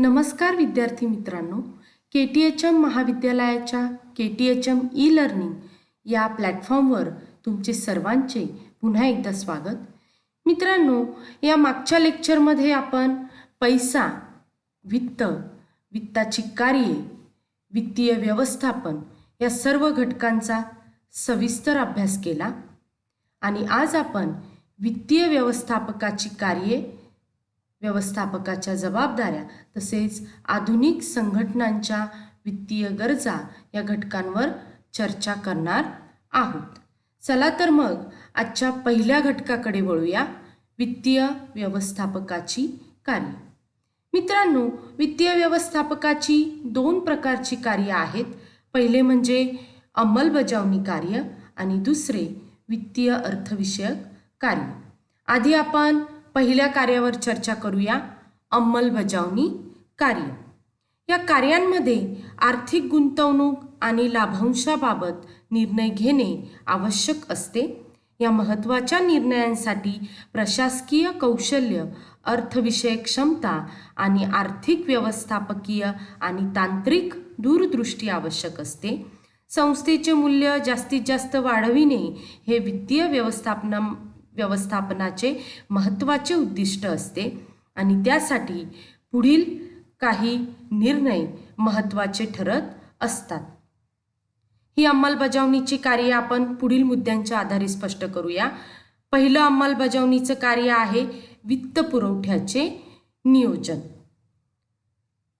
नमस्कार विद्यार्थी मित्रांनो, KTHM महाविद्यालयाच्या KTHM ई-लर्निंग या प्लॅटफॉर्मवर तुमचे सर्वांचे पुन्हा एकदा स्वागत. मित्रांनो, या मागच्या लेक्चरमध्ये आपण पैसा, वित्त, वित्ताची कार्ये, वित्तीय व्यवस्थापन या सर्व घटकांचा सविस्तर अभ्यास केला आणि आज आपण वित्तीय व्यवस्थापकाची कार्ये, व्यवस्थापकाच्या जबाबदाऱ्या तसेच आधुनिक संघटनांच्या वित्तीय गरजा या घटकांवर चर्चा करणार आहोत. चला तर मग आजच्या पहिल्या घटकाकडे वळूया, वित्तीय व्यवस्थापकाची कार्ये. मित्रांनो, वित्तीय व्यवस्थापकाची दोन प्रकारची कार्ये आहेत. पहिले म्हणजे अंमलबजावणी कार्य आणि दुसरे वित्तीय अर्थविषयक कार्य. आधी आपण पहिल्या कार्यावर चर्चा करूया, अंमलबजावणी कार्य. या कार्यांमध्ये आर्थिक गुंतवणूक आणि लाभांशाबाबत निर्णय घेणे आवश्यक असते. या महत्त्वाच्या निर्णयांसाठी प्रशासकीय कौशल्य, अर्थविषयक क्षमता आणि आर्थिक व्यवस्थापकीय आणि तांत्रिक दूरदृष्टी आवश्यक असते. संस्थेचे मूल्य जास्तीत जास्त वाढविणे हे वित्तीय व्यवस्थापनाचे महत्त्वाचे उद्दिष्ट असते आणि त्यासाठी पुढील काही निर्णय महत्त्वाचे ठरत असतात. ही अंमलबजावणीची कार्ये आपण पुढील मुद्द्यांच्या आधारे स्पष्ट करूया. पहिलं अंमलबजावणीचं कार्य आहे वित्तपुरवठ्याचे नियोजन.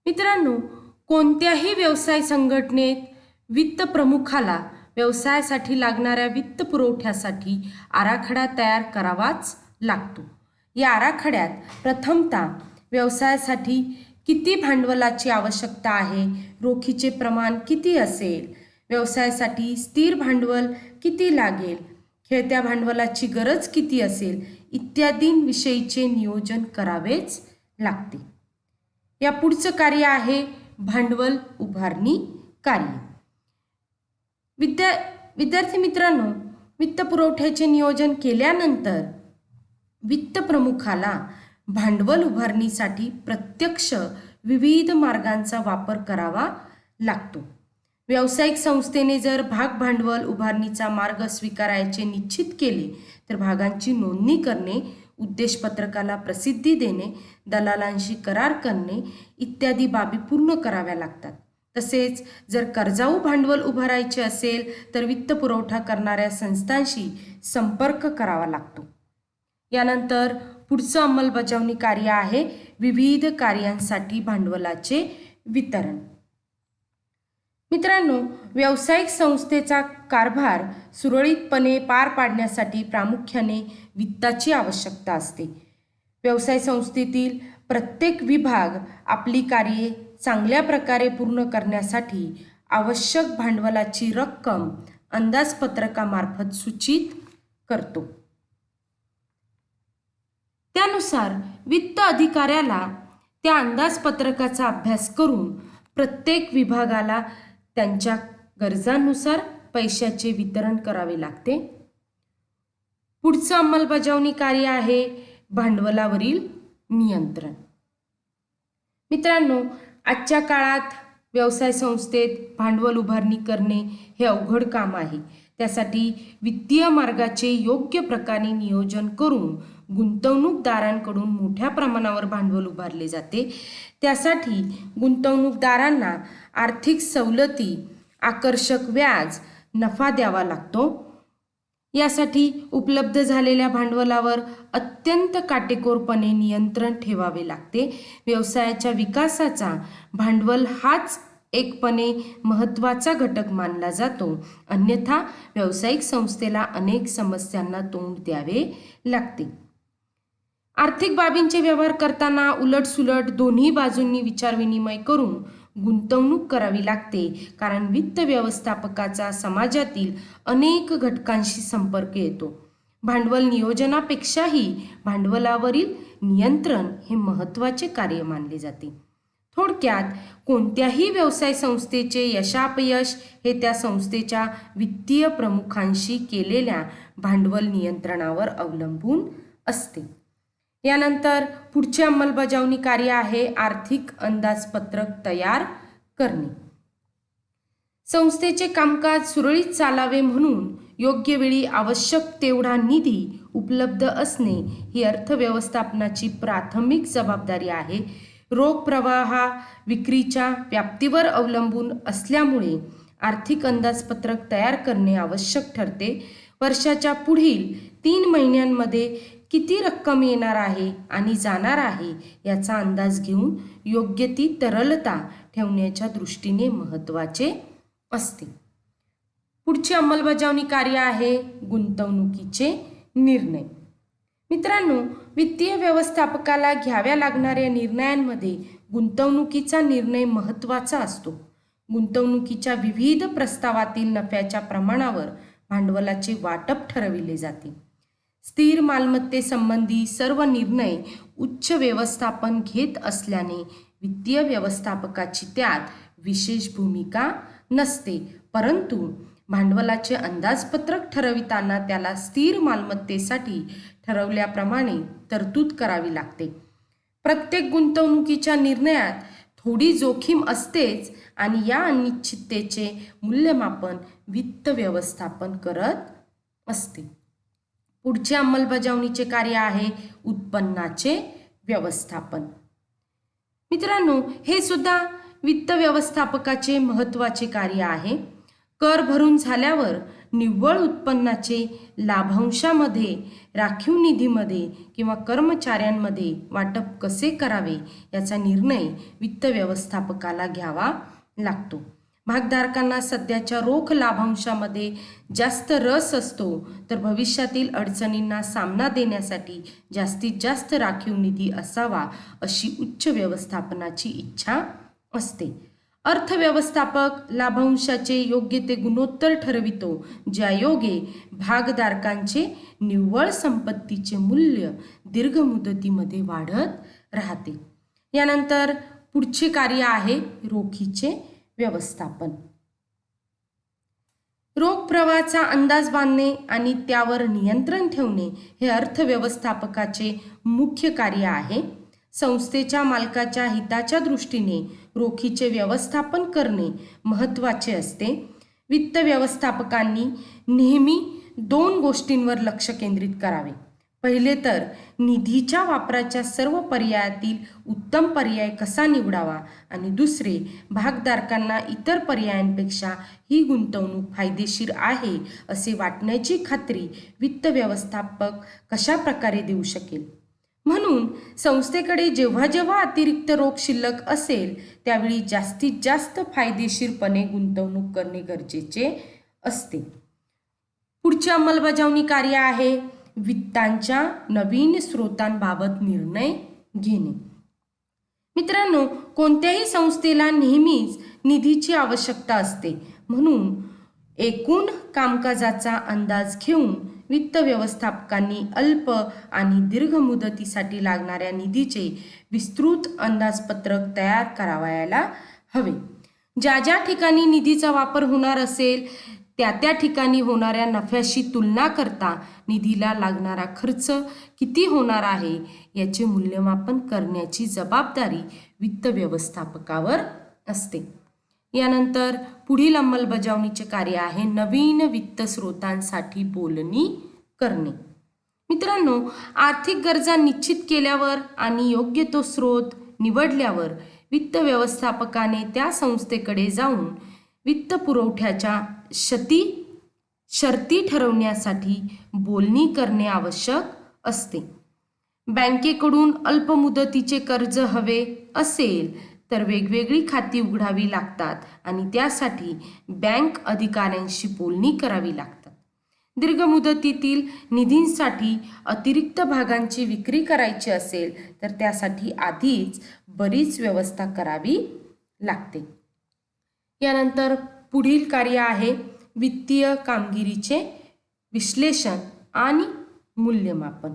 मित्रांनो, कोणत्याही व्यवसाय संघटनेत वित्त प्रमुखाला व्यवसायासाठी लागणाऱ्या वित्त पुरवठ्यासाठी आराखडा तयार करावाच लागतो. या आराखड्यात प्रथमतः व्यवसायासाठी किती भांडवलाची आवश्यकता आहे, रोखीचे प्रमाण किती असेल, व्यवसायासाठी स्थिर भांडवल किती लागेल, खेळत्या भांडवलाची गरज किती असेल इत्यादींविषयीचे नियोजन करावेच लागते. या पुढचं कार्य आहे भांडवल उभारणी कार्य. विद्यार्थी मित्रांनो, वित्तपुरवठ्याचे नियोजन केल्यानंतर वित्त प्रमुखाला भांडवल उभारणीसाठी प्रत्यक्ष विविध मार्गांचा वापर करावा लागतो. व्यावसायिक संस्थेने जर भाग भांडवल उभारणीचा मार्ग स्वीकारायचे निश्चित केले तर भागांची नोंदणी करणे, उद्देशपत्रकाला प्रसिद्धी देणे, दलालांशी करार करणे इत्यादी बाबी पूर्ण कराव्या लागतात. तसेच जर कर्जाऊ भांडवल उभारायचे असेल तर वित्त पुरवठा करणाऱ्या संस्थांशी संपर्क करावा लागतो. यानंतर पुढचं अंमलबजावणी कार्य आहे विविध कार्यांसाठी भांडवलाचे वितरण. मित्रांनो, व्यावसायिक संस्थेचा कारभार सुरळीतपणे पार पाडण्यासाठी प्रामुख्याने वित्ताची आवश्यकता असते. व्यवसाय संस्थेतील प्रत्येक विभाग आपली कार्ये चांगल्या प्रकारे पूर्ण करण्यासाठी आवश्यक भांडवलाची रक्कम अंदाजपत्रकामार्फत सूचित करतो. त्यानुसार वित्त अधिकाऱ्याला त्या अंदाजपत्रकाचा अभ्यास करून प्रत्येक विभागाला त्यांच्या गरजांनुसार पैशाचे वितरण करावे लागते. पुढचं अंमलबजावणी कार्य आहे भांडवलावरील नियंत्रण. मित्रांनो, आजच्या काळात व्यवसाय संस्थेत भांडवल उभारणी करणे हे अवघड काम आहे. त्यासाठी वित्तीय मार्गाचे योग्य प्रकारे नियोजन करून गुंतवणूकदारांकडून मोठ्या प्रमाणावर भांडवल उभारले जाते. त्यासाठी गुंतवणूकदारांना आर्थिक सवलती, आकर्षक व्याज, नफा द्यावा लागतो. यासाठी उपलब्ध झालेल्या भांडवलावर अत्यंत काटेकोरपणे नियंत्रण ठेवावे लागते. व्यवसायाच्या विकासाचा भांडवल हाच एकपणे महत्त्वाचा घटक मानला जातो. अन्यथा व्यावसायिक संस्थेला अनेक समस्यांना तोंड द्यावे लागते. आर्थिक बाबींचे व्यवहार करताना उलटसुलट दोन्ही बाजूंनी विचारविनिमय करून गुंतवणूक करावी लागते, कारण वित्त व्यवस्थापकाचा समाजातील अनेक घटकांशी संपर्क येतो. भांडवल नियोजनापेक्षाही भांडवलावरील नियंत्रण हे महत्त्वाचे कार्य मानले जाते. थोडक्यात, कोणत्याही व्यवसाय संस्थेचे यशापयश हे त्या संस्थेच्या वित्तीय प्रमुखांशी केलेल्या भांडवल नियंत्रणावर अवलंबून असते. यानंतर पुढची अंमलबजावणी कार्य आहे आर्थिक अंदाजपत्रक तयार करणे. संस्थेचे कामकाज सुरळीत चालावे म्हणून योग्य वेळी आवश्यक तेवढा निधी उपलब्ध असणे ही अर्थव्यवस्थापनाची प्राथमिक जबाबदारी आहे. रोख प्रवाह हा विक्रीच्या व्याप्तीवर अवलंबून असल्यामुळे आर्थिक अंदाजपत्रक तयार करणे आवश्यक ठरते. वर्षाच्या पुढील 3 महिन्यांमध्ये किती रक्कम येणार आहे आणि जाणार आहे याचा अंदाज घेऊन योग्य ती तरलता ठेवण्याच्या दृष्टीने महत्त्वाचे असते. पुढची अंमलबजावणी कार्य आहे गुंतवणुकीचे निर्णय. मित्रांनो, वित्तीय व्यवस्थापकाला घ्याव्या लागणाऱ्या निर्णयांमध्ये गुंतवणुकीचा निर्णय महत्त्वाचा असतो. गुंतवणुकीच्या विविध प्रस्तावातील नफ्याच्या प्रमाणावर भांडवलाचे वाटप ठरविले जाते. स्थिर मालमत्तेसंबंधी सर्व निर्णय उच्च व्यवस्थापन घेत असल्याने वित्तीय व्यवस्थापकाची त्यात विशेष भूमिका नसते, परंतु भांडवलाचे अंदाजपत्रक ठरविताना त्याला स्थिर मालमत्तेसाठी ठरवल्याप्रमाणे तरतूद करावी लागते. प्रत्येक गुंतवणुकीच्या निर्णयात थोडी जोखीम असतेच आणि या अनिश्चिततेचे मूल्यमापन वित्त व्यवस्थापन करत असते. पुढचे अंमलबजावणीचे कार्य आहे उत्पन्नाचे व्यवस्थापन. मित्रांनो, हे सुद्धा वित्त व्यवस्थापकाचे महत्त्वाचे कार्य आहे. कर भरून झाल्यावर निव्वळ उत्पन्नाचे लाभांशामध्ये, राखीव निधीमध्ये किंवा कर्मचाऱ्यांमध्ये वाटप कसे करावे याचा निर्णय वित्त व्यवस्थापकाला घ्यावा लागतो. भागधारकांना सध्याच्या रोख लाभांशामध्ये जास्त रस असतो, तर भविष्यातील अडचणींना सामना देण्यासाठी जास्तीत जास्त राखीव निधी असावा अशी उच्च व्यवस्थापनाची इच्छा असते. अर्थव्यवस्थापक लाभांशाचे योग्य ते गुणोत्तर ठरवितो, ज्यायोगे भागधारकांचे निव्वळ संपत्तीचे मूल्य दीर्घ मुदतीमध्ये वाढत राहते. यानंतर पुढचे कार्य आहे रोखीचे व्यवस्थापन. रोख प्रवाहाचा अंदाज बांधणे आणि त्यावर नियंत्रण ठेवणे हे अर्थव्यवस्थापकाचे मुख्य कार्य आहे. संस्थेच्या मालकाच्या हिताच्या दृष्टीने रोखीचे व्यवस्थापन करणे महत्त्वाचे असते. वित्त व्यवस्थापकांनी नेहमी 2 गोष्टींवर लक्ष केंद्रित करावे. पहिले तर निधीच्या वापराच्या सर्व पर्यायातील उत्तम पर्याय कसा निवडावा आणि दुसरे भागधारकांना इतर पर्यायांपेक्षा ही गुंतवणूक फायदेशीर आहे असे वाटण्याची खात्री वित्त व्यवस्थापक कशा प्रकारे देऊ शकेल. म्हणून संस्थेकडे जेव्हा जेव्हा अतिरिक्त रोख शिल्लक असेल त्यावेळी जास्तीत जास्त फायदेशीरपणे गुंतवणूक करणे गरजेचे असते. पुढची अंमलबजावणी कार्य आहे वित्तांच्या नवीन स्रोतांबाबत निर्णय घेणे. मित्रांनो, कोणत्याही संस्थेला नेहमीच निधीची आवश्यकता असते, म्हणून एकूण कामकाजाचा अंदाज घेऊन वित्त व्यवस्थापकांनी अल्प आणि दीर्घ मुदतीसाठी लागणाऱ्या निधीचे विस्तृत अंदाजपत्रक तयार करावयाला हवे. ज्या ज्या ठिकाणी निधीचा वापर होणार असेल त्या त्या ठिकाणी होणाऱ्या नफ्याशी तुलना करता निधीला लागणारा खर्च किती होणार आहे याचे मूल्यमापन करण्याची जबाबदारी वित्त व्यवस्थापकावर असते. यानंतर पुढील अंमलबजावणीचे कार्य आहे नवीन वित्त स्रोतांसाठी बोलणी करणे. मित्रांनो, आर्थिक गरजा निश्चित केल्यावर आणि योग्य तो स्रोत निवडल्यावर वित्त व्यवस्थापकाने त्या संस्थेकडे जाऊन वित्त पुरवठ्याच्या शर्ती ठरवण्यासाठी बोलणी करणे आवश्यक असते. बँकेकडून अल्प मुदतीचे कर्ज हवे असेल तर वेगवेगळी खाती उघडावी लागतात आणि त्यासाठी बँक अधिकाऱ्यांशी बोलणी करावी लागतात. दीर्घ मुदतीतील निधींसाठी अतिरिक्त भागांची विक्री करायची असेल तर त्यासाठी आधीच बरीच व्यवस्था करावी लागते. यानंतर पुढील कार्य आहे वित्तीय कामगिरीचे विश्लेषण आणि मूल्यमापन.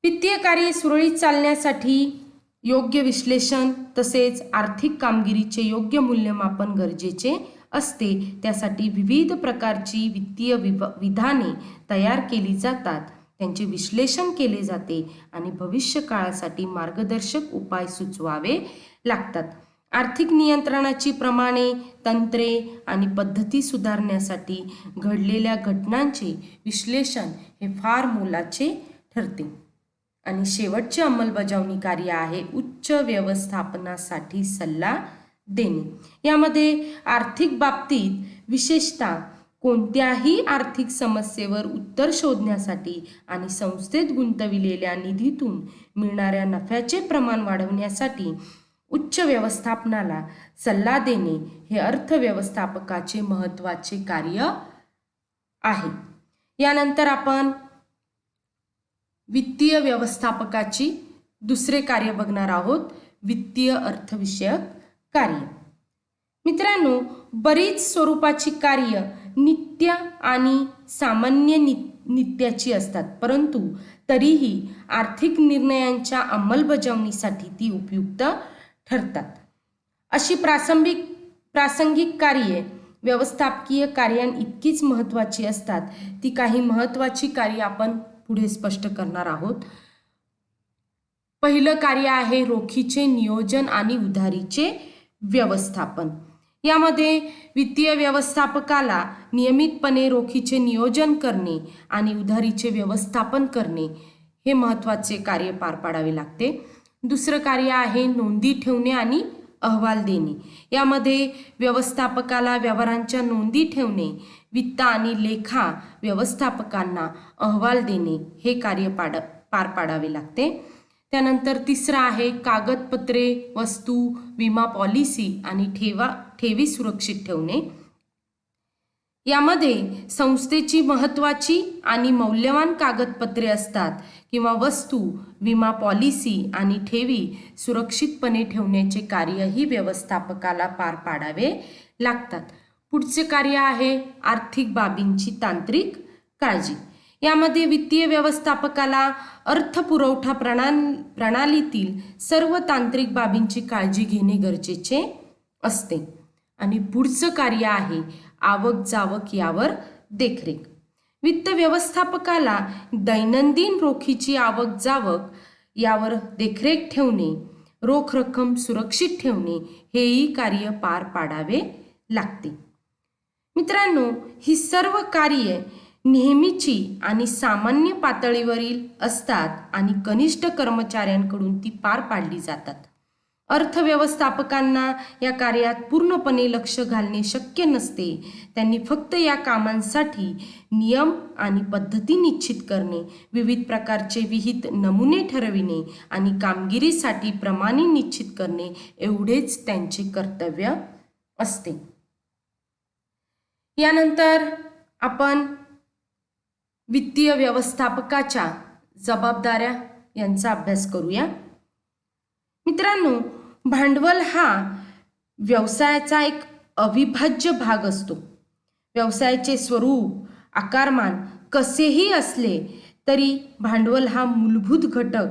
वित्तीय कार्य सुरळीत चालण्यासाठी योग्य विश्लेषण तसेच आर्थिक कामगिरीचे योग्य मूल्यमापन गरजेचे असते. त्यासाठी विविध प्रकारची वित्तीय विधाने तयार केली जातात. त्यांचे विश्लेषण केले जाते आणि भविष्य काळासाठी मार्गदर्शक उपाय सुचवावे लागतात. आर्थिक नियंत्रणाची प्रमाणे, तंत्रे आणि पद्धती सुधारण्यासाठी घडलेल्या घटनांचे विश्लेषण हे फार मोलाचे ठरते. आणि शेवटचे अंमलबजावणी कार्य आहे उच्च व्यवस्थापनासाठी सल्ला देणे. यामध्ये आर्थिक बाबतीत विशेषतः कोणत्याही आर्थिक समस्येवर उत्तर शोधण्यासाठी आणि संस्थेत गुंतविलेल्या निधीतून मिळणाऱ्या नफ्याचे प्रमाण वाढवण्यासाठी उच्च व्यवस्थापनाला सल्ला देणे हे अर्थव्यवस्थापकाचे महत्त्वाचे कार्य आहे. यानंतर आपण वित्तीय व्यवस्थापकाची दुसरे कार्य बघणार आहोत, वित्तीय अर्थविषयक कार्य. मित्रांनो, बरीच स्वरूपाची कार्य नित्य आणि सामान्य नित्याची असतात, परंतु तरीही आर्थिक निर्णयांच्या अंमलबजावणीसाठी ती उपयुक्त ठरतात. अशी प्रासंगिक कार्ये व्यवस्थापकीय कार्यांइतकीच महत्त्वाची असतात. ती काही महत्त्वाची कार्य आपण पुढे स्पष्ट करणार आहोत. पहिलं कार्य आहे रोखीचे नियोजन आणि उधारीचे व्यवस्थापन. यामध्ये वित्तीय व्यवस्थापकाला नियमितपणे रोखीचे नियोजन करणे आणि उधारीचे व्यवस्थापन करणे हे महत्त्वाचे कार्य पार पाडावे लागते. दुसरं कार्य आहे नोंदी ठेवणे आणि अहवाल देणे. यामध्ये व्यवस्थापकाला व्यवहारांच्या नोंदी ठेवणे, वित्त आणि लेखा व्यवस्थापकांना अहवाल देणे हे कार्य पार पाडावे लागते. त्यानंतर तिसरं आहे कागदपत्रे, वस्तू, विमा पॉलिसी आणि ठेवी सुरक्षित ठेवणे. यामध्ये संस्थेची महत्त्वाची आणि मौल्यवान कागदपत्रे असतात किंवा वस्तू, विमा पॉलिसी आणि ठेवी सुरक्षितपणे ठेवण्याचे कार्यही व्यवस्थापकाला पार पाडावे लागतात. पुढचे कार्य आहे आर्थिक बाबींची तांत्रिक काळजी. यामध्ये वित्तीय व्यवस्थापकाला अर्थपुरवठा प्रणालीतील सर्व तांत्रिक बाबींची काळजी घेणे गरजेचे असते. आणि पुढचं कार्य आहे आवक जावक यावर देखरेख. वित्त व्यवस्थापकाला दैनंदिन रोखीची आवक जावक यावर देखरेख ठेवणे, रोख रक्कम सुरक्षित ठेवणे हेही कार्य पार पाडावे लागते. मित्रांनो, ही सर्व कार्ये नेहमीची आणि सामान्य पातळीवरील असतात आणि कनिष्ठ कर्मचाऱ्यांकडून ती पार पाडली जातात. अर्थव्यवस्थापकांना या कार्यात पूर्णपणे लक्ष घालणे शक्य नसते. त्यांनी फक्त या कामांसाठी नियम आणि पद्धती निश्चित करणे, विविध प्रकारचे विहित नमुने ठरविणे आणि कामगिरीसाठी प्रमाणे निश्चित करणे एवढेच त्यांचे कर्तव्य असते. यानंतर आपण वित्तीय व्यवस्थापकाच्या जबाबदाऱ्या यांचा अभ्यास करूया. मित्रांनो, भांडवल हा व्यवसायाचा एक अविभाज्य भाग असतो. व्यवसायाचे स्वरूप, आकारमान कसेही असले तरी भांडवल हा मूलभूत घटक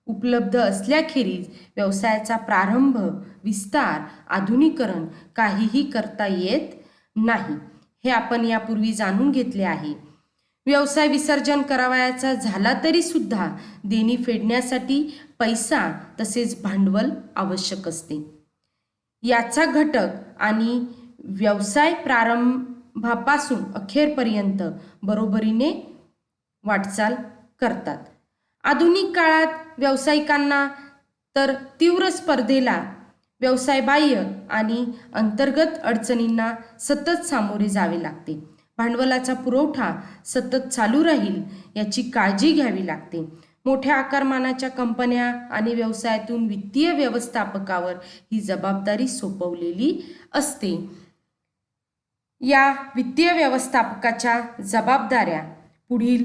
उपलब्ध असल्याखेरीज व्यवसायाचा प्रारंभ, विस्तार, आधुनिकीकरण काहीही करता येत नाही. हे आपण यापूर्वी जाणून घेतले आहे. व्यवसाय विसर्जन करावयाचा झाला तरी सुद्धा देणी फेडण्यासाठी पैसा तसेच भांडवल आवश्यक असते. याचा घटक आणि व्यवसाय प्रारंभापासून अखेरपर्यंत बरोबरीने वाटचाल करतात. आधुनिक काळात व्यावसायिकांना तर तीव्र स्पर्धेला, व्यवसायबाह्य आणि अंतर्गत अडचणींना सतत सामोरे जावे लागते. भांडवलाचा पुरवठा सतत चालू राहील याची काळजी घ्यावी लागते. मोठ्या आकारमानाच्या कंपन्या आणि व्यवसायातून वित्तीय व्यवस्थापकावर ही जबाबदारी सोपवलेली असते. या वित्तीय व्यवस्थापकाच्या जबाबदाऱ्या पुढील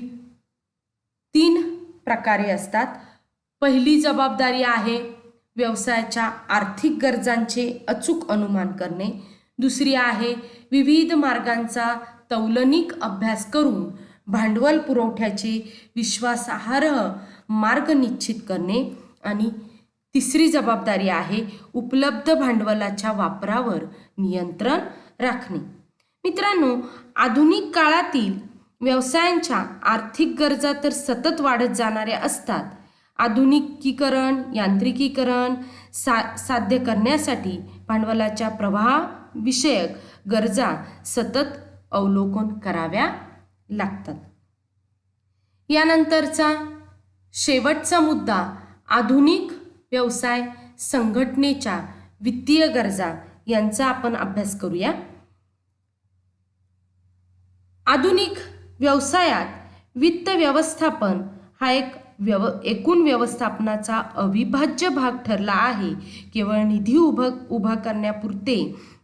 3 प्रकारे असतात. पहिली जबाबदारी आहे व्यवसायाच्या आर्थिक गरजांचे अचूक अनुमान करणे. दुसरी आहे विविध मार्गांचा तौलनिक अभ्यास करून भांडवल पुरवठ्याचे विश्वासार्ह मार्ग निश्चित करणे. आणि तिसरी जबाबदारी आहे उपलब्ध भांडवलाच्या वापरावर नियंत्रण राखणे. मित्रांनो, आधुनिक काळातील व्यवसायांच्या आर्थिक गरजा तर सतत वाढत जाणाऱ्या असतात. आधुनिकीकरण, यांत्रिकीकरण साध्य करण्यासाठी भांडवलाच्या प्रवाहाविषयक गरजा सतत अवलोकन कराव्या लागतात. यानंतरचा शेवटचा मुद्दा आधुनिक व्यवसाय संघटनेच्या वित्तीय गरजा यांचा आपण अभ्यास करूया. आधुनिक व्यवसायात वित्त व्यवस्थापन हा एक एकूण व्यवस्थापनाचा अविभाज्य भाग ठरला आहे. केवळ निधी उभा करण्यापुरते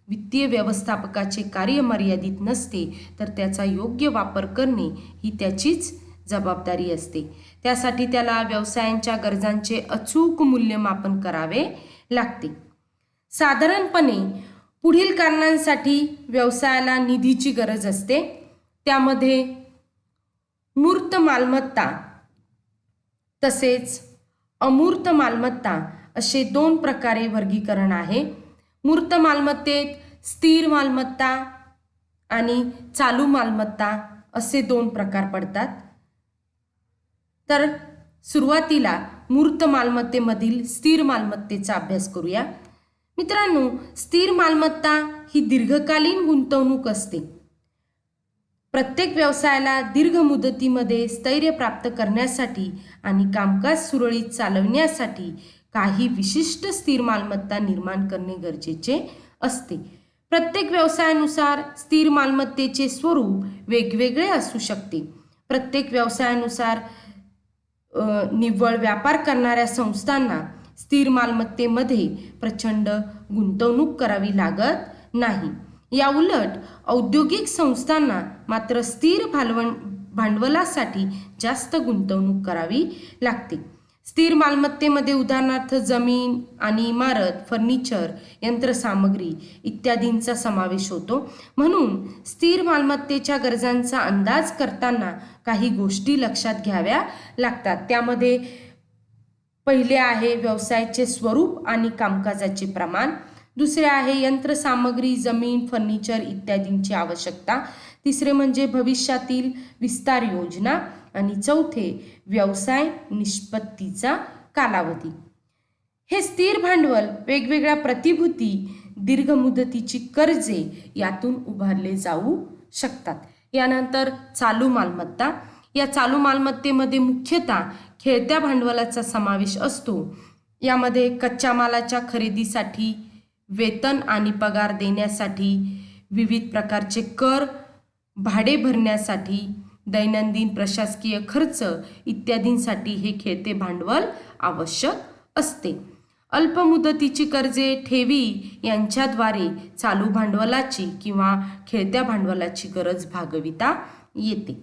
वित्तीय व्यवस्थापकाचे कार्य मर्यादित नसते, तर त्याचा योग्य वापर करणे ही त्याचीच जबाबदारी असते. त्यासाठी त्याला व्यवसायांच्या गरजांचे अचूक मूल्यमापन करावे लागते. साधारणपणे पुढील कारणांसाठी व्यवसायाला निधीची गरज असते. त्यामध्ये मूर्त मालमत्ता तसेच अमूर्त मालमत्ता असे 2 प्रकारे वर्गीकरण आहे. मूर्त मालमत्तेत स्थिर मालमत्ता आणि चालू मालमत्ता असे 2 प्रकार पडतात. तर सुरुवातीला मूर्त मालमत्तेमधील स्थिर मालमत्तेचा अभ्यास करूया. मित्रांनो, स्थिर मालमत्ता ही दीर्घकालीन गुंतवणूक असते. प्रत्येक व्यवसायाला दीर्घ मुदतीमध्ये स्थैर्य प्राप्त करण्यासाठी आणि कामकाज सुरळीत चालवण्यासाठी काही विशिष्ट स्थिर मालमत्ता निर्माण करणे गरजेचे असते. प्रत्येक व्यवसायानुसार स्थिर मालमत्तेचे स्वरूप वेगवेगळे असू शकते. प्रत्येक व्यवसायानुसार निव्वळ व्यापार करणाऱ्या संस्थांना स्थिर मालमत्तेमध्ये प्रचंड गुंतवणूक करावी लागत नाही. या उलट औद्योगिक संस्थांना मात्र स्थिर भांडवलासाठी जास्त गुंतवणूक करावी लागते. स्थिर मालमत्तेमध्ये उदाहरणार्थ जमीन आणि इमारत, फर्निचर, यंत्रसामग्री इत्यादींचा समावेश होतो. म्हणून स्थिर मालमत्तेच्या गरजांचा अंदाज करताना काही गोष्टी लक्षात घ्याव्या लागतात. त्यामध्ये पहिले आहे व्यवसायाचे स्वरूप आणि कामकाजाचे प्रमाण. दुसरे आहे यंत्रसामग्री, जमीन, फर्निचर इत्यादींची आवश्यकता. तिसरे म्हणजे भविष्यातील विस्तार योजना आणि चौथे व्यवसाय निष्पत्तीचा कालावधी. हे स्थिर भांडवल वेगवेगळ्या प्रतिभूती, दीर्घ मुदतीची कर्जे यातून उभारले जाऊ शकतात. यानंतर चालू मालमत्ता. या चालू मालमत्तेमध्ये मुख्यतः खेळत्या भांडवलाचा समावेश असतो. यामध्ये कच्च्या मालाच्या खरेदीसाठी, वेतन आणि पगार देण्यासाठी, विविध प्रकारचे कर, भाडे भरण्यासाठी, दैनंदिन प्रशासकीय खर्च इत्यादींसाठी हे खेळते भांडवल आवश्यक असते. अल्पमुदतीची कर्जे, ठेवी यांच्याद्वारे चालू भांडवलाची किंवा खेळत्या भांडवलाची गरज भागविता येते.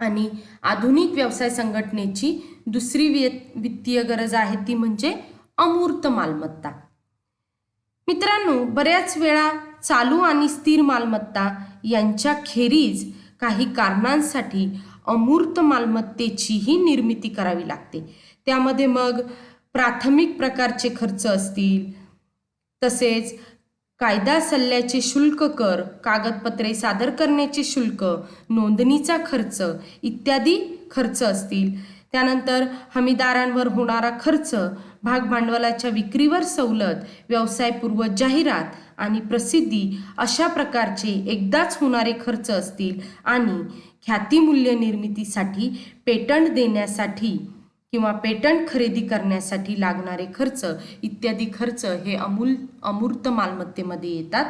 आणि आधुनिक व्यवसाय संघटनेची दुसरी वित्तीय गरज आहे ती म्हणजे अमूर्त मालमत्ता. मित्रांनो, बऱ्याच वेळा चालू आणि स्थिर मालमत्ता यांच्या खेरीज काही कारणांसाठी अमूर्त मालमत्तेचीही निर्मिती करावी लागते. त्यामध्ये मग प्राथमिक प्रकारचे खर्च असतील, तसेच कायदा सल्ल्याचे शुल्क, कर, कागदपत्रे सादर करण्याचे शुल्क, नोंदणीचा खर्च इत्यादी खर्च असतील. त्यानंतर हमीदारांवर होणारा खर्च, भागभांडवलाच्या विक्रीवर सवलत, व्यवसायपूर्व जाहिरात आणि प्रसिद्धी अशा प्रकारचे एकदाच होणारे खर्च असतील. आणि ख्यातिमूल्य निर्मितीसाठी, पेटंट देण्यासाठी किंवा पेटंट खरेदी करण्यासाठी लागणारे खर्च इत्यादी खर्च हे अमूर्त मालमत्तेमध्ये येतात.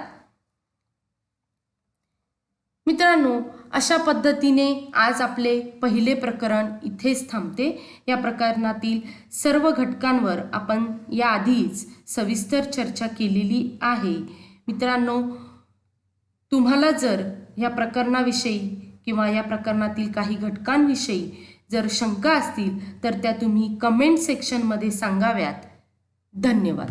मित्रांनो, अशा पद्धतीने आज आपले पहिले प्रकरण इथेच थांबते. या प्रकरणातील सर्व घटकांवर आपण याआधीच सविस्तर चर्चा केलेली आहे. मित्रांनो, तुम्हाला जर या प्रकरणाविषयी किंवा या प्रकरणातील काही घटकांविषयी जर शंका असतील तर त्या तुम्ही कमेंट सेक्शनमध्ये सांगाव्यात. धन्यवाद.